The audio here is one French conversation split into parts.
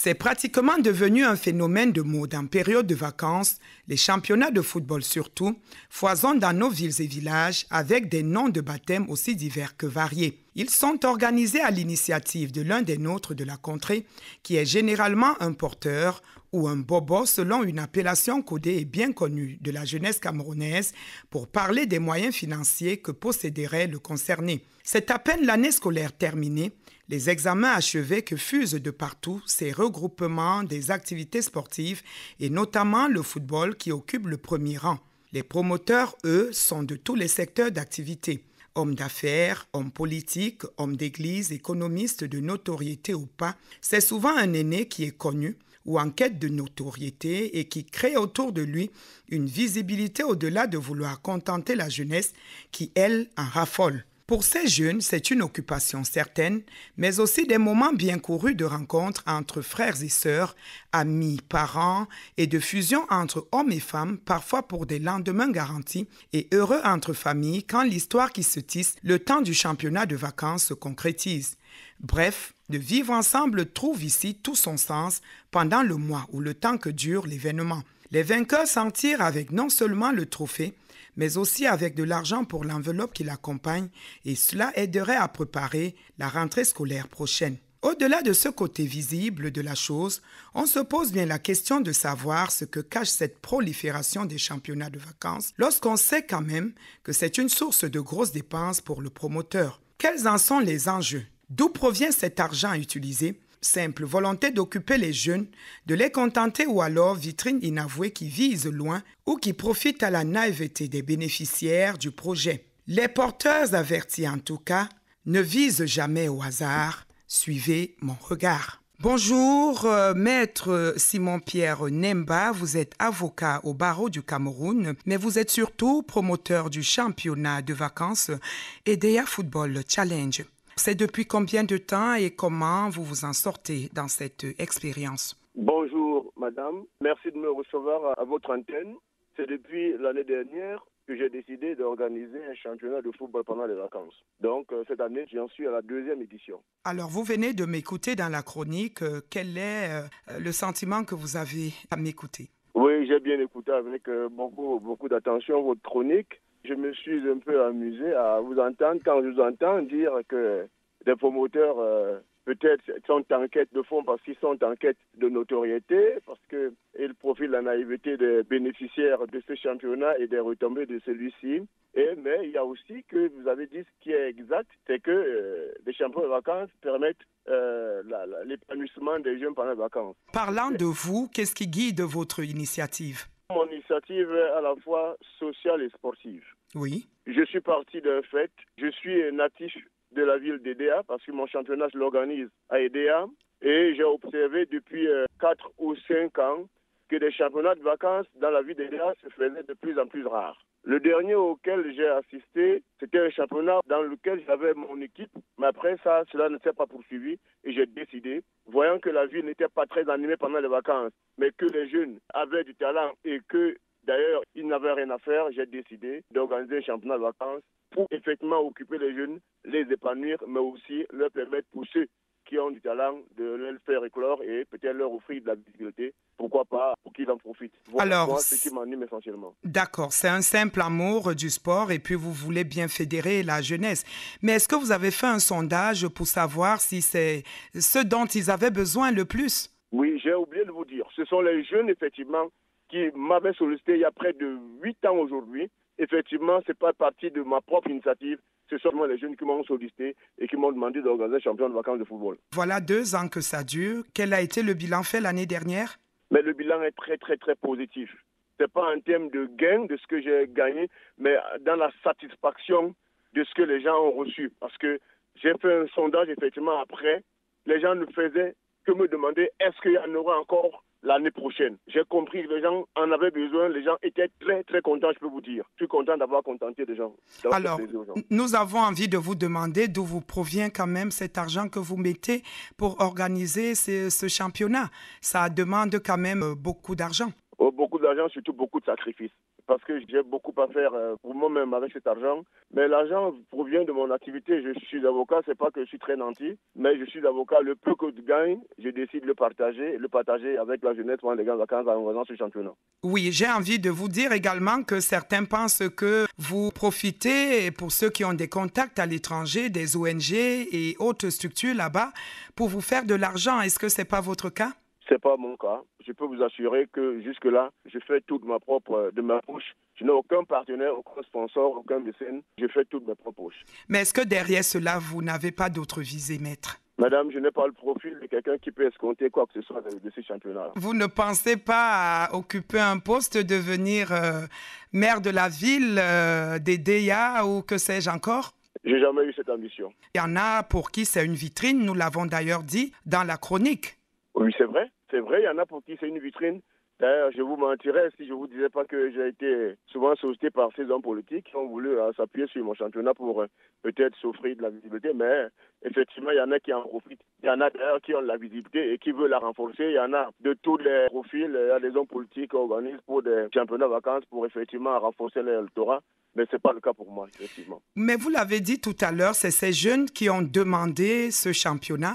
C'est pratiquement devenu un phénomène de mode en période de vacances. Les championnats de football surtout foisonnent dans nos villes et villages avec des noms de baptême aussi divers que variés. Ils sont organisés à l'initiative de l'un des nôtres de la contrée, qui est généralement un porteur ou un bobo selon une appellation codée et bien connue de la jeunesse camerounaise pour parler des moyens financiers que posséderait le concerné. C'est à peine l'année scolaire terminée, les examens achevés que fusent de partout ces regroupements des activités sportives et notamment le football qui occupe le premier rang. Les promoteurs, eux, sont de tous les secteurs d'activité. Hommes d'affaires, hommes politiques, hommes d'église, économistes de notoriété ou pas, c'est souvent un aîné qui est connu ou en quête de notoriété et qui crée autour de lui une visibilité au-delà de vouloir contenter la jeunesse qui, elle, en raffole. Pour ces jeunes, c'est une occupation certaine, mais aussi des moments bien courus de rencontres entre frères et sœurs, amis, parents et de fusion entre hommes et femmes, parfois pour des lendemains garantis et heureux entre familles quand l'histoire qui se tisse le temps du championnat de vacances se concrétise. Bref, de vivre ensemble trouve ici tout son sens pendant le mois ou le temps que dure l'événement. Les vainqueurs s'en tirent avec non seulement le trophée, mais aussi avec de l'argent pour l'enveloppe qui l'accompagne, et cela aiderait à préparer la rentrée scolaire prochaine. Au-delà de ce côté visible de la chose, on se pose bien la question de savoir ce que cache cette prolifération des championnats de vacances, lorsqu'on sait quand même que c'est une source de grosses dépenses pour le promoteur. Quels en sont les enjeux? D'où provient cet argent utilisé? Simple volonté d'occuper les jeunes, de les contenter ou alors vitrine inavouée qui vise loin ou qui profite à la naïveté des bénéficiaires du projet. Les porteurs avertis en tout cas ne visent jamais au hasard. Suivez mon regard. Bonjour, maître Simon-Pierre Nemba, vous êtes avocat au barreau du Cameroun, mais vous êtes surtout promoteur du championnat de vacances EDEA Football Challenge. C'est depuis combien de temps et comment vous vous en sortez dans cette expérience? Bonjour madame, merci de me recevoir à votre antenne. C'est depuis l'année dernière que j'ai décidé d'organiser un championnat de football pendant les vacances. Donc cette année, j'en suis à la 2e édition. Alors vous venez de m'écouter dans la chronique. Quel est le sentiment que vous avez à m'écouter? Oui, j'ai bien écouté avec beaucoup d'attention votre chronique. Je me suis un peu amusé à vous entendre quand je vous entends dire que les promoteurs peut-être sont en quête de fonds parce qu'ils sont en quête de notoriété, parce qu'ils profitent de la naïveté des bénéficiaires de ce championnat et des retombées de celui-ci. Mais il y a aussi que vous avez dit ce qui est exact, c'est que les championnats de vacances permettent l'épanouissement des jeunes pendant les vacances. Parlant de vous, qu'est-ce qui guide votre initiative? Mon initiative est à la fois sociale et sportive. Oui. Je suis parti d'un fait. Je suis natif de la ville d'EDEA parce que mon championnat, je l'organise à EDEA. Et j'ai observé depuis 4 ou 5 ans que des championnats de vacances dans la ville d'EDEA se faisaient de plus en plus rares. Le dernier auquel j'ai assisté, c'était un championnat dans lequel j'avais mon équipe. Mais après ça, cela ne s'est pas poursuivi et j'ai décidé, voyant que la ville n'était pas très animée pendant les vacances, mais que les jeunes avaient du talent et que d'ailleurs ils n'avaient rien à faire, j'ai décidé d'organiser un championnat de vacances pour effectivement occuper les jeunes, les épanouir, mais aussi leur permettre pour ceux qui ont du talent de leur faire éclore et peut-être leur offrir de la visibilité, pourquoi pas, pour qu'ils en profitent. Voilà moi, ce qui m'anime essentiellement. D'accord, c'est un simple amour du sport et puis vous voulez bien fédérer la jeunesse. Mais est-ce que vous avez fait un sondage pour savoir si c'est ce dont ils avaient besoin le plus? Oui, j'ai oublié de vous dire. Ce sont les jeunes, effectivement, qui m'avaient sollicité il y a près de 8 ans aujourd'hui. Effectivement, ce n'est pas partie de ma propre initiative. C'est seulement les jeunes qui m'ont sollicité et qui m'ont demandé d'organiser un championnat de vacances de football. Voilà 2 ans que ça dure. Quel a été le bilan fait l'année dernière? Mais le bilan est très, très, très positif. Ce n'est pas en termes de gain de ce que j'ai gagné, mais dans la satisfaction de ce que les gens ont reçu. Parce que j'ai fait un sondage, effectivement, après. Les gens ne faisaient que me demander est-ce qu'il y en aura encore l'année prochaine. J'ai compris que les gens en avaient besoin, les gens étaient très très contents, je peux vous dire. Je suis content d'avoir contenté les gens. Alors, nous avons envie de vous demander d'où vous provient quand même cet argent que vous mettez pour organiser ce championnat. Ça demande quand même beaucoup d'argent. Beaucoup d'argent, surtout beaucoup de sacrifices. parce que j'ai beaucoup à faire pour moi-même avec cet argent. Mais l'argent provient de mon activité. Je suis avocat, c'est pas que je suis très nanti, mais je suis avocat. Le peu que je gagne, je décide de le partager avec la jeunesse pendant les grandes vacances en organisant ce championnat. Oui, j'ai envie de vous dire également que certains pensent que vous profitez, pour ceux qui ont des contacts à l'étranger, des ONG et autres structures là-bas, pour vous faire de l'argent. Est-ce que ce n'est pas votre cas? C'est pas mon cas. Je peux vous assurer que jusque-là, je fais tout de ma poche. Je n'ai aucun partenaire, aucun sponsor, aucun mécène. Je fais tout de ma propre poche. Mais est-ce que derrière cela, vous n'avez pas d'autres visées, maître? Madame, je n'ai pas le profil de quelqu'un qui peut escompter quoi que ce soit de ces championnats-là. Vous ne pensez pas à occuper un poste, devenir maire de la ville, des DEA ou que sais-je encore? J'ai jamais eu cette ambition. Il y en a pour qui c'est une vitrine, nous l'avons d'ailleurs dit dans la chronique. Oui, c'est vrai. C'est vrai, il y en a pour qui c'est une vitrine. D'ailleurs, je vous mentirais si je vous disais pas que j'ai été souvent sollicité par ces hommes politiques qui ont voulu s'appuyer sur mon championnat pour peut-être s'offrir de la visibilité. Mais effectivement, il y en a qui en profitent. Il y en a d'ailleurs qui ont de la visibilité et qui veulent la renforcer. Il y en a de tous les profils. Il y a des hommes politiques qui organisent pour des championnats de vacances pour effectivement renforcer l'électorat. Mais ce n'est pas le cas pour moi, effectivement. Mais vous l'avez dit tout à l'heure, c'est ces jeunes qui ont demandé ce championnat.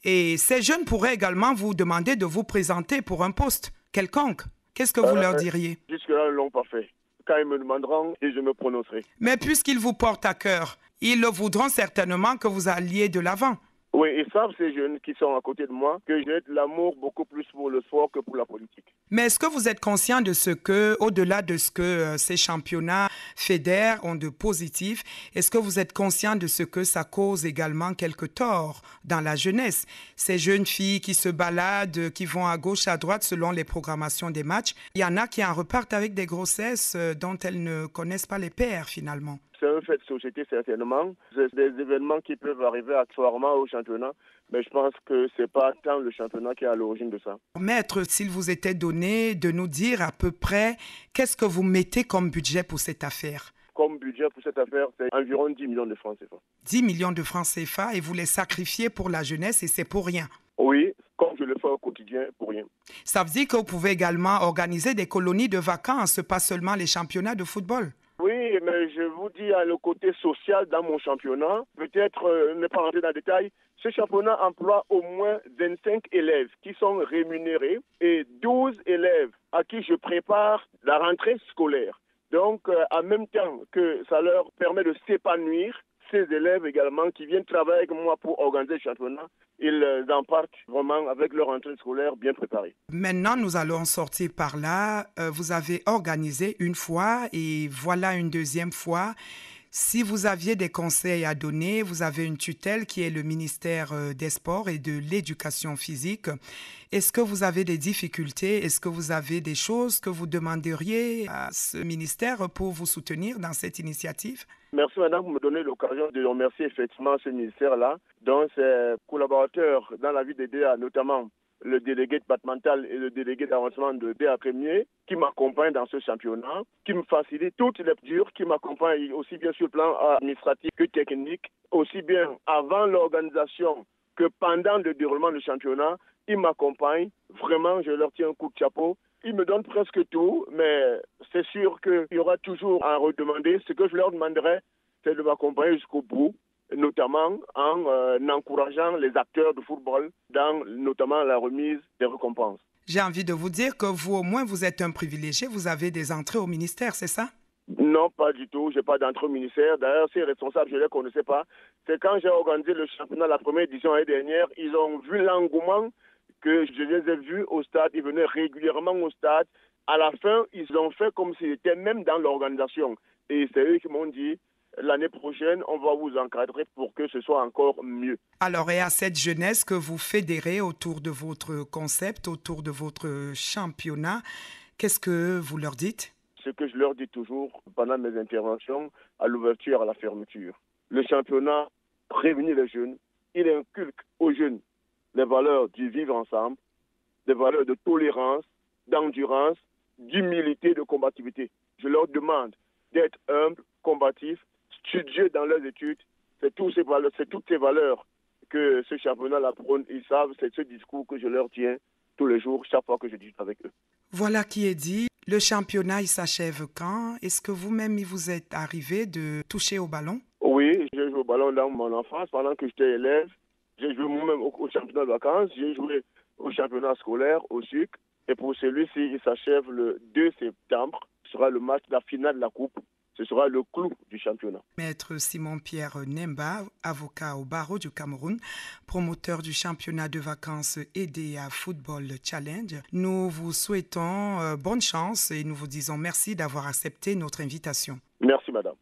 Et ces jeunes pourraient également vous demander de vous présenter pour un poste quelconque. Qu'est-ce que vous leur diriez? Jusque-là, ils ne l'ont pas fait. Quand ils me demanderont, et je me prononcerai. Mais puisqu'ils vous portent à cœur, ils voudront certainement que vous alliez de l'avant. Oui, ils savent, ces jeunes qui sont à côté de moi, que j'ai de l'amour beaucoup plus pour le sport que pour la politique. Mais est-ce que vous êtes conscient de ce que, au-delà de ce que ces championnats fédèrent ont de positif, est-ce que vous êtes conscient de ce que ça cause également quelques torts dans la jeunesse? Ces jeunes filles qui se baladent, qui vont à gauche, à droite selon les programmations des matchs, il y en a qui en repartent avec des grossesses dont elles ne connaissent pas les pères finalement. C'est un fait de société, certainement. C'est des événements qui peuvent arriver accessoirement au championnat, mais je pense que ce n'est pas tant le championnat qui est à l'origine de ça. Maître, s'il vous était donné de nous dire à peu près qu'est-ce que vous mettez comme budget pour cette affaire? Comme budget pour cette affaire, c'est environ 10 millions de francs CFA. 10 millions de francs CFA et vous les sacrifiez pour la jeunesse et c'est pour rien? Oui, comme je le fais au quotidien, pour rien. Ça veut dire que vous pouvez également organiser des colonies de vacances, pas seulement les championnats de football? Oui, mais je vous dis le côté social dans mon championnat. Peut-être ne pas rentrer dans le détail. Ce championnat emploie au moins 25 élèves qui sont rémunérés et 12 élèves à qui je prépare la rentrée scolaire. Donc, en même temps que ça leur permet de s'épanouir, ces élèves également qui viennent travailler avec moi pour organiser le championnat, ils en partent vraiment avec leur rentrée scolaire bien préparée. Maintenant, nous allons sortir par là. Vous avez organisé une fois et voilà une deuxième fois. Si vous aviez des conseils à donner, vous avez une tutelle qui est le ministère des Sports et de l'Éducation physique. Est-ce que vous avez des difficultés? Est-ce que vous avez des choses que vous demanderiez à ce ministère pour vous soutenir dans cette initiative? Merci madame pour me donner l'occasion de remercier effectivement ce ministère-là, dont ses collaborateurs dans la vie des DA, notamment le délégué départemental et le délégué d'avancement de DA Premier, qui m'accompagnent dans ce championnat, qui me facilitent toutes les dures, qui m'accompagnent aussi bien sur le plan administratif que technique, aussi bien avant l'organisation que pendant le déroulement du championnat. Ils m'accompagnent, vraiment je leur tiens un coup de chapeau. Ils me donnent presque tout, mais c'est sûr qu'il y aura toujours à redemander. Ce que je leur demanderai, c'est de m'accompagner jusqu'au bout, notamment en encourageant les acteurs de football dans notamment la remise des récompenses. J'ai envie de vous dire que vous, au moins, vous êtes un privilégié. Vous avez des entrées au ministère, c'est ça? Non, pas du tout. Je n'ai pas d'entrée au ministère. D'ailleurs, ces responsables, je ne les connaissais pas. C'est quand j'ai organisé le championnat, la première édition l'année dernière, ils ont vu l'engouement que je les ai vus au stade. Ils venaient régulièrement au stade. À la fin, ils ont fait comme s'ils étaient même dans l'organisation. Et c'est eux qui m'ont dit, l'année prochaine, on va vous encadrer pour que ce soit encore mieux. Alors, et à cette jeunesse que vous fédérez autour de votre concept, autour de votre championnat, qu'est-ce que vous leur dites? Ce que je leur dis toujours pendant mes interventions, à l'ouverture, à la fermeture. Le championnat réunit les jeunes. Il inculque aux jeunes les valeurs du vivre ensemble, des valeurs de tolérance, d'endurance, d'humilité, de combativité. Je leur demande d'être humbles, combatifs, studieux dans leurs études. C'est toutes ces valeurs que ce championnat prône. Ils savent, c'est ce discours que je leur tiens tous les jours, chaque fois que je discute avec eux. Voilà qui est dit. Le championnat, il s'achève quand? Est-ce que vous-même, il vous est arrivé de toucher au ballon? Oui, j'ai joué au ballon dans mon enfance pendant que j'étais élève. J'ai joué moi-même au championnat de vacances. J'ai joué au championnat scolaire, au SUC. Et pour celui-ci, il s'achève le 2 septembre. Ce sera le match de la finale de la Coupe. Ce sera le clou du championnat. Maître Simon-Pierre Nemba, avocat au barreau du Cameroun, promoteur du championnat de vacances EDEA Football Challenge, nous vous souhaitons bonne chance et nous vous disons merci d'avoir accepté notre invitation. Merci, madame.